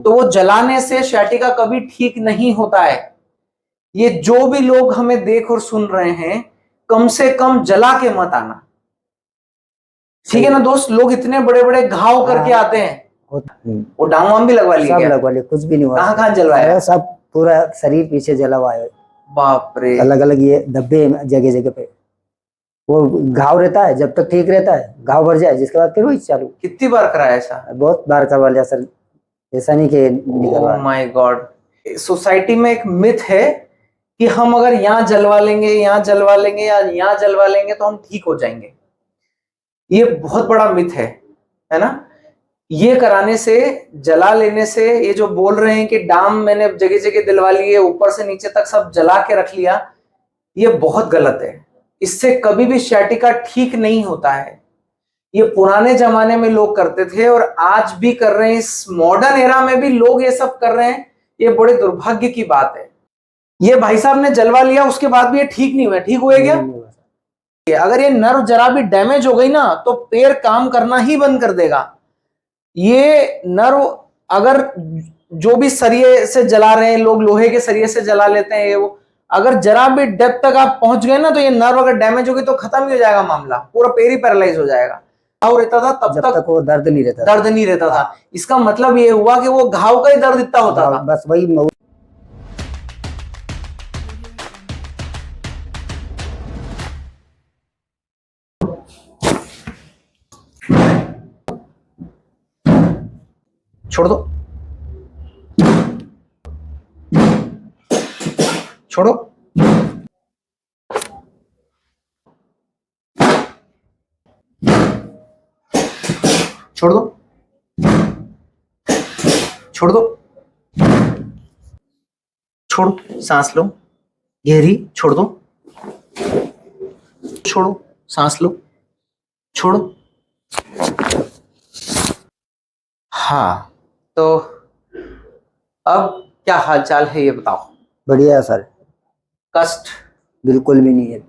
तो वो जलाने से sciatica कभी ठीक नहीं होता है। ये जो भी लोग हमें देख और सुन रहे हैं, कम से कम जला के मत आना, ठीक है ना दोस्त। लोग इतने बड़े बड़े घाव करके आते हैं, वो डांग वाम भी लगवा लिए, सब लगवा लिए, कुछ भी नहीं हुआ। कहाँ जलवाया? सब पूरा शरीर पीछे जला हुआ है। बाप रे, अलग अलग ये धब्बे जगह जगह पे। वो घाव रहता है, जब तक ठीक रहता है, घाव भर जाए जिसके बाद फिर वही चालू। कितनी बार कराया ऐसा? बहुत बार करवा लिया सर, ऐसा नहीं कि ओह माय गॉड। सोसाइटी में एक मिथ है कि हम अगर यहाँ जलवा लेंगे, यहाँ जलवा लेंगे या यहाँ जलवा लेंगे तो हम ठीक हो जाएंगे। ये बहुत बड़ा मिथ है ना। ये कराने से, जला लेने से, ये जो बोल रहे हैं कि डाम मैंने जगह जगह दिलवा लिए, ऊपर से नीचे तक सब जला के रख लिया, ये बहुत गलत है। इससे कभी भी sciatica ठीक नहीं होता है। ये पुराने जमाने में लोग करते थे और आज भी कर रहे हैं, इस मॉडर्न एरा में भी लोग ये सब कर रहे हैं। ये बड़े दुर्भाग्य की बात है। ये भाई साहब ने जलवा लिया, उसके बाद भी ये ठीक नहीं हुआ। ठीक हुए क्या? अगर ये नर्व जरा भी डैमेज हो गई ना तो पैर काम करना ही बंद कर देगा। ये नर्व अगर जो भी सरिये से जला रहे हैं लोग, लोहे के सरिये से जला लेते हैं, वो अगर जरा भी डेप्थ तक आप पहुंच गए ना तो ये नर्व अगर डैमेज होगी तो खत्म ही हो जाएगा मामला, पूरा पैर ही पैरालाइज हो जाएगा। घाव रहता था तब तक वो दर्द नहीं रहता था। इसका मतलब ये हुआ कि वो घाव का ही दर्द इतना होता था, बस वही। छोड़ दो, छोड़ो, छोड़ दो, छोड़ दो, छोड़ो, सांस लो गहरी, छोड़ दो, छोड़ो, सांस लो, छोड़ो। हाँ, तो अब क्या हालचाल है ये बताओ? बढ़िया है सर, कष्ट बिल्कुल भी नहीं है।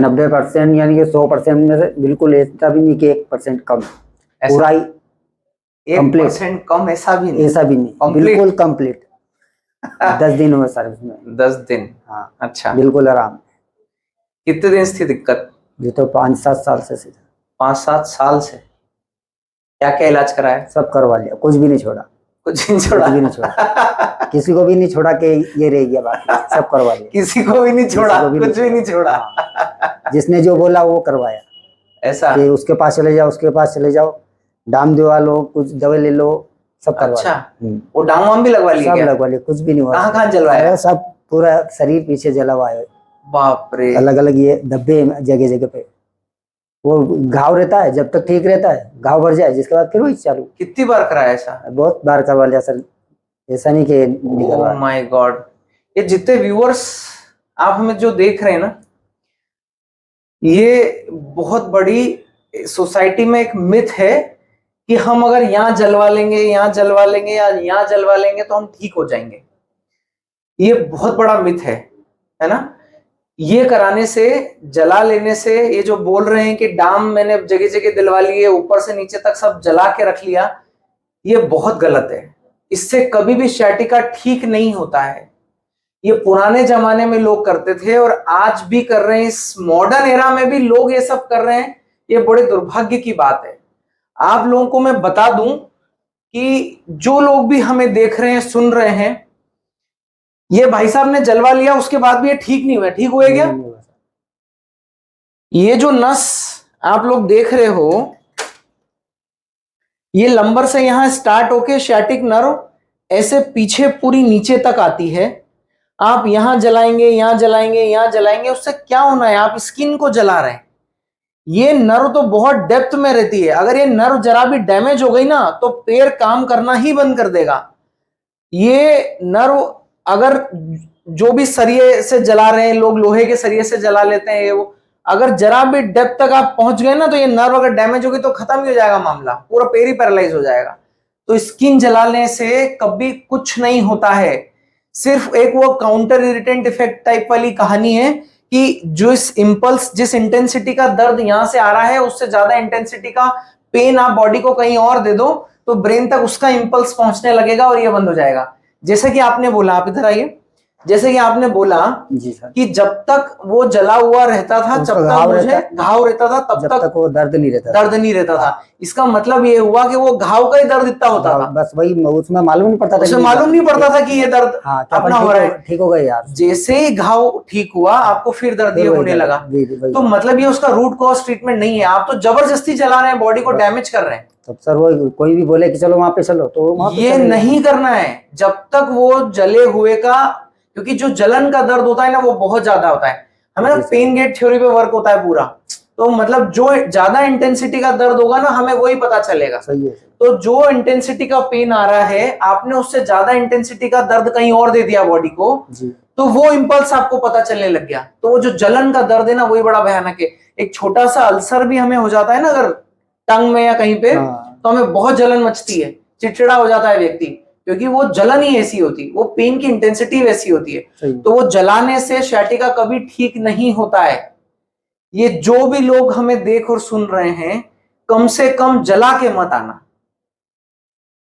90% यानी कि 100% में से बिल्कुल ऐसा भी नहीं कि 1% कम, पूरा ही 1% कम, ऐसा भी नहीं, बिल्कुल कंप्लीट। 10 दिन हुए सर इसमें। 10 दिन? हाँ, अच्छा, बिल्कुल आराम। कितने दिन से थी दिक्कत? ये तो 5-7 साल से। 5-7 साल से? क्या क्या इलाज कराया? सब करवा लिया, कुछ भी नहीं छोड़ा। कुछ नहीं छोड़ा? किसी को भी नहीं छोड़ा कि ये रह गया, बाकी सब करवा लिया। किसी को भी नहीं छोड़ा, कुछ भी नहीं छोड़ा। जिसने जो बोला वो करवाया। ऐसा कि उसके पास चले जाओ, उसके पास चले जाओ, डाम दिवा लो, कुछ दवा ले लो, सब करवा। अच्छा, वो डांग वाम भी लगवा लिए? सब लगवा लिए, कुछ भी नहीं हुआ। कहाँ जलवाया? सब पूरा शरीर पीछे जला हुआ है। बाप रे, अलग अलग ये धब्बे जगह जगह पे। वो घाव रहता है, जब तक ठीक रहता है, घाव भर जाए जिसके बाद फिर वही चालू। कितनी बार कराया ऐसा? बहुत बार करवा लिया सर, ऐसा नहीं कि ओह माय गॉड। ये जितने व्यूअर्स आप हमें जो देख रहे हैं ना, ये बहुत बड़ी सोसाइटी में एक मिथ है कि हम अगर यहाँ जलवा लेंगे, यहाँ जलवा लेंगे या यहाँ जलवा लेंगे तो हम ठीक हो जाएंगे। ये बहुत बड़ा मिथ है ना। ये कराने से, जला लेने से, ये जो बोल रहे हैं कि डाम मैंने जगह जगह दिलवा लिए, ऊपर से नीचे तक सब जला के रख लिया, ये बहुत गलत है। इससे कभी भी sciatica ठीक नहीं होता है। ये पुराने जमाने में लोग करते थे और आज भी कर रहे हैं, इस मॉडर्न एरा में भी लोग ये सब कर रहे हैं। ये बड़े दुर्भाग्य की बात है। आप लोगों को मैं बता दूं कि जो लोग भी हमें देख रहे हैं, सुन रहे हैं, ये भाई साहब ने जलवा लिया, उसके बाद भी ये ठीक नहीं हुआ। ठीक हुए क्या? ये जो नस आप लोग देख रहे हो, ये लंबर से यहां स्टार्ट होके sciatic नर्व ऐसे पीछे पूरी नीचे तक आती है। आप यहां जलाएंगे, यहां जलाएंगे, यहां जलाएंगे, उससे क्या होना है? आप स्किन को जला रहे हैं। ये नर्व तो बहुत डेप्थ में रहती है। अगर ये नर्व जरा भी डैमेज हो गई ना तो पैर काम करना ही बंद कर देगा। ये नर्व अगर जो भी सरिये से जला रहे हैं लोग, लोहे के सरिये से जला लेते हैं, वो अगर जरा भी डेप्थ तक आप पहुंच गए ना तो ये नर्व अगर डैमेज होगी तो खत्म ही हो जाएगा मामला, पूरा पैर ही पैरालाइज हो जाएगा। तो स्किन जलाने से कभी कुछ नहीं होता है। सिर्फ एक वो काउंटर इरिटेंट इफेक्ट टाइप वाली कहानी है कि जो इस इंपल्स, जिस इंटेंसिटी का दर्द यहां से आ रहा है, उससे ज्यादा इंटेंसिटी का पेन आप बॉडी को कहीं और दे दो तो ब्रेन तक उसका इंपल्स पहुंचने लगेगा और ये बंद हो जाएगा। जैसे कि आपने बोला, आप इधर आइए, जैसे कि आपने बोला जी सर, कि जब तक वो जला हुआ रहता था, जब तक मुझे घाव रहता था, तब तक वो दर्द नहीं रहता, दर्द नहीं रहता था। इसका मतलब ये हुआ कि वो घाव का ही दर्द इतना होता था, बस वही, उसमें मालूम नहीं पड़ता था, उसे मालूम नहीं पड़ता था कि ये दर्द अपना हो रहा है, ठीक हो गया यार। जैसे ही घाव ठीक हुआ, आपको फिर दर्द ये होने लगा। तो मतलब ये उसका रूट कॉज ट्रीटमेंट नहीं है, आप तो जबरदस्ती चला रहे हैं, बॉडी को डैमेज कर रहे हैं। तब सर वो कोई भी बोले कि चलो वहां पे चलो, तो वहां पे ये नहीं करना है जब तक वो जले हुए का, क्योंकि जो जलन का दर्द होता है ना वो बहुत ज्यादा होता है। हमें ना पेन गेट थ्योरी पे वर्क होता है पूरा, तो मतलब जो ज्यादा इंटेंसिटी का दर्द होगा ना, हमें वही पता चलेगा। सही है। तो जो इंटेंसिटी का पेन आ रहा है, आपने उससे ज्यादा इंटेंसिटी का दर्द कहीं और दे दिया बॉडी को जी, तो वो इंपल्स आपको पता चलने लग गया। तो वो जो जलन का दर्द है ना, वही बड़ा भयानक है। एक छोटा सा अल्सर भी हमें हो जाता है ना अगर टंग में या कहीं पे, तो हमें बहुत जलन मचती है, चिड़चिड़ा हो जाता है व्यक्ति, क्योंकि वो जलन ही ऐसी होती है, वो पेन की इंटेंसिटी वैसी होती है। तो वो जलाने से sciatica कभी ठीक नहीं होता है। ये जो भी लोग हमें देख और सुन रहे हैं, कम से कम जला के मत आना,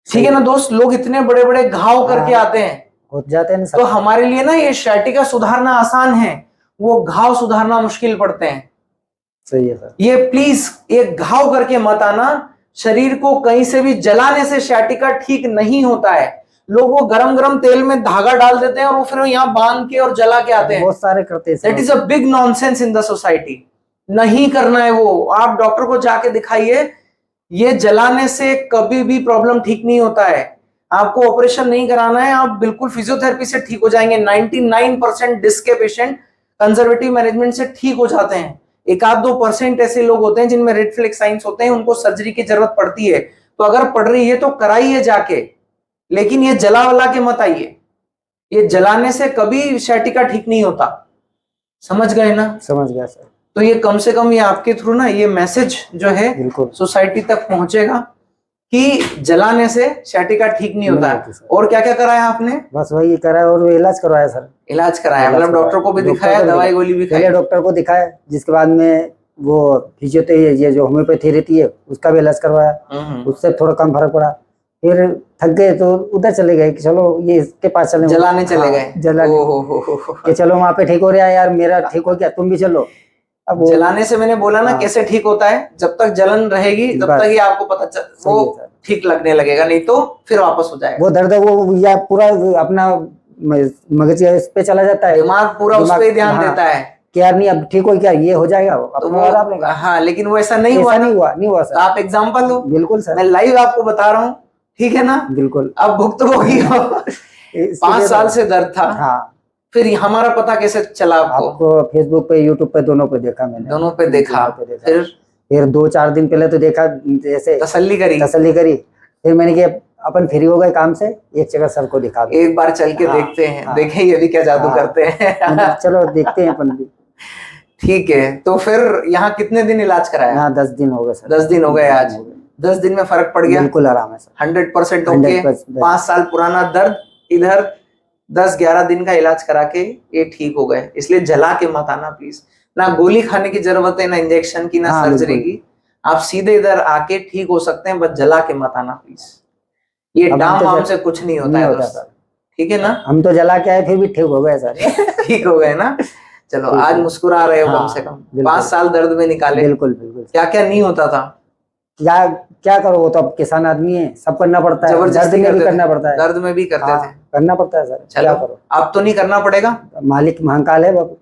ठीक है ना दोस्त। लोग इतने बड़े बड़े घाव करके आते हैं, हो जाते हैं, तो हमारे लिए ना ये sciatica सुधारना आसान है, वो घाव सुधारना मुश्किल पड़ते हैं। सही है सर। ये प्लीज एक घाव करके मत आना, शरीर को कहीं से भी जलाने से sciatica ठीक नहीं होता है। लोग वो गरम गरम तेल में धागा डाल देते हैं और वो फिर यहाँ बांध के और जला के आते हैं, बहुत सारे करते हैं। That is a big nonsense in the society. नहीं करना है वो, आप डॉक्टर को जाके दिखाइए। ये जलाने से कभी भी प्रॉब्लम ठीक नहीं होता है। आपको ऑपरेशन नहीं कराना है, आप बिल्कुल फिजियोथेरेपी से ठीक हो जाएंगे। 99% डिस्क के पेशेंट कंजर्वेटिव मैनेजमेंट से ठीक हो जाते हैं। 1-2% ऐसे लोग होते हैं जिनमें रेड फ्लैग साइंस होते हैं, उनको सर्जरी की जरूरत पड़ती है। तो अगर पड़ रही है तो कराइए जाके, लेकिन ये जला वला के मत आइए। ये जलाने से कभी sciatica ठीक नहीं होता। समझ गए ना? समझ गया सर। तो ये कम से कम ये आपके थ्रू ना ये मैसेज जो है सोसाइटी तक पहुंचेगा कि जलाने से sciatica ठीक नहीं होता है। और क्या क्या कराया आपने? बस वही कराया और इलाज करवाया सर। इलाज कराया, मतलब डॉक्टर को भी दिखाया, दवाई गोली भी खाई? डॉक्टर को दिखाया, जिसके बाद में वो फिजियोथेरेपी, ये जो होम्योपैथी रहती है उसका भी इलाज करवाया, उससे थोड़ा कम फर्क पड़ा। फिर थक गए तो उधर चले गए कि चलो ये इसके पास चले, जलाने चले गए। जलाने कि चलो वहां पे ठीक हो रहा है यार, मेरा ठीक हो गया, तुम भी चलो। अब जलाने से मैंने बोला ना कैसे ठीक होता है, जब तक जलन रहेगी तब तक ही आपको पता चल, वो ठीक लगने लगेगा, नहीं तो फिर वापस हो जाएगा वो दर्द। वो या पूरा अपना मगज इस पे चला जाता है, दिमाग पूरा उस पे ध्यान देता है कि यार नहीं अब ठीक हो, क्या ये हो जाएगा तो वो आराम रहेगा। हाँ, लेकिन वो ऐसा नहीं हुआ, नहीं हुआ सर। आप एग्जांपल दो। बिल्कुल सर, मैं लाइव आपको बता रहा हूँ, ठीक है ना? बिल्कुल। अब भुक्तभोगी हो 5 साल से दर्द था। हाँ। फिर हमारा पता कैसे चला आपको? आपको फेसबुक पे, यूट्यूब पे, दोनों पे देखा मैंने। दोनों पे देखा। फिर 2-4 दिन पहले तो देखा, जैसे तसल्ली करी। फिर मैंने किया अपन फ्री हो गए काम से, एक जगह सर को दिखा, एक बार चल के देखते हैं, देखें ये भी क्या जादू करते हैं। चलो देखते हैं अपन भी। ठीक है, तो फिर यहाँ कितने दिन इलाज कराया? यहाँ 10 दिन हो गए सर। 10 दिन हो गए आज। 10 दिन में फर्क पड़ गया? बिल्कुल आराम है सर, 100% ओके। 5 साल पुराना दर्द इधर 10-11 दिन का इलाज करा के ये ठीक हो गए। इसलिए जला के मत आना प्लीज। ना गोली खाने की जरूरत है, ना इंजेक्शन की, ना सर्जरी की। आप सीधे इधर आके ठीक हो सकते हैं, बस जला के मत आना प्लीज। ये डाम वाम से कुछ नहीं होता है दोस्त, ठीक है ना? हम तो जला के आए फिर भी ठीक हो गए सर। ठीक हो गए ना? चलो आज मुस्कुरा रहे हो कम से कम। 5 साल दर्द में निकाले। बिल्कुल बिल्कुल। क्या क्या नहीं होता था? क्या करो, वो तो अब किसान आदमी है, सब करना पड़ता है, दर्द में भी करना पड़ता है। दर्द में भी करते थे, करना पड़ता है सर। क्या करो, अब तो नहीं करना पड़ेगा, मालिक महाकाल है बाबू,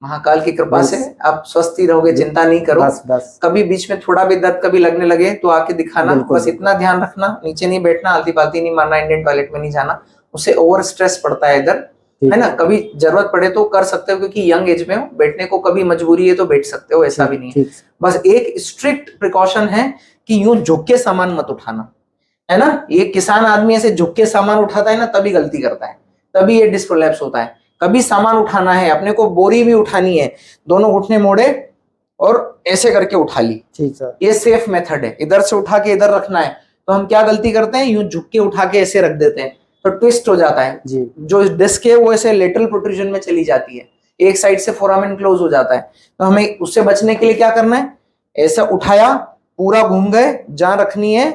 महाकाल की कृपा से आप स्वस्थ ही रहोगे, चिंता नहीं करो। बस कभी बीच में थोड़ा भी दर्द कभी लगने लगे तो आके दिखाना। बस इतना ध्यान रखना, नीचे नहीं बैठना, आलती पालती नहीं मारना, इंडियन टॉयलेट में नहीं जाना, उससे ओवर स्ट्रेस पड़ता है इधर, है ना? कभी जरूरत पड़े तो कर सकते हो, क्योंकि यंग एज में हो, बैठने को कभी मजबूरी है तो बैठ सकते हो, ऐसा भी नहीं है। बस एक स्ट्रिक्ट प्रिकॉशन है कि यूं झुक के सामान मत उठाना, है ना? ये किसान आदमी ऐसे झुक के सामान उठाता है ना, तभी गलती करता है, तभी ये डिस्क प्रोलैप्स होता है। कभी सामान उठाना है, अपने को बोरी भी उठानी है, दोनों घुटने मोड़े और ऐसे करके उठा ली, ठीक सर, ये सेफ मेथड है। इधर से उठा के इधर रखना है, तो हम क्या गलती करते हैं, यूं झुक के उठा के ऐसे रख देते हैं, तो ट्विस्ट हो जाता है जी। जो डिस्क है वो ऐसे लेटरल प्रोट्रूजन में चली जाती है, एक साइड से फोरामेन क्लोज हो जाता है। तो हमें उससे बचने के लिए क्या करना है, ऐसा उठाया, पूरा घूम गए, जहां रखनी है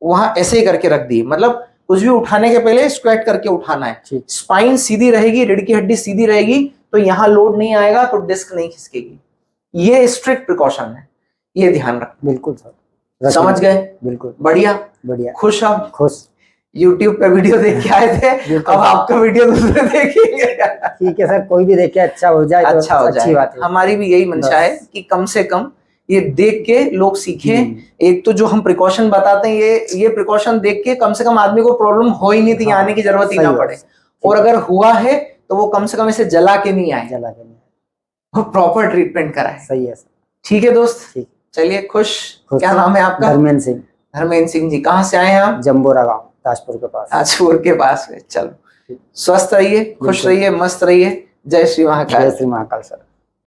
वहां ऐसे ही करके रख दी, मतलब कुछ भी उठाने के पहले स्क्वेट करके उठाना है। ठीक। स्पाइन सीधी रहेगी, रीढ़ की हड्डी सीधी रहेगी, तो यहाँ लोड नहीं आएगा, तो डिस्क नहीं खिसकेगी। ये स्ट्रिक्ट प्रिकॉशन है, ये ध्यान रखना। बिल्कुल सर, समझ गए? बिल्कुल बढ़िया, बढ़िया, खुश? आप खुश। YouTube पे वीडियो देख के आए थे, अब आपका वीडियो दूसरे देखेंगे। ठीक है सर, कोई भी देखे अच्छा हो जाए तो अच्छा हो अच्छी जाए। बात है। हमारी भी यही मंशा है कि कम से कम ये देख के लोग सीखें। एक तो जो हम प्रिकॉशन बताते हैं, ये प्रिकॉशन देख के कम से कम आदमी को प्रॉब्लम हो ही नहीं थी, आने की जरूरत ही ना पड़े, और अगर हुआ है तो वो कम से कम इसे जला के नहीं आए, वो प्रॉपर ट्रीटमेंट कराए। सही है सर। ठीक है दोस्त, ठीक। चलिए, खुश। क्या नाम है आपका? धर्मेंद्र सिंह। धर्मेंद्र सिंह जी, कहाँ से आए हैं आप? जम्बोरा गांव, ताजपुर के पास। ताजपुर के पास में। चलो, स्वस्थ रहिए, खुश रहिए, मस्त रहिए। जय श्री महाकाल। जय श्री महाकाल सर।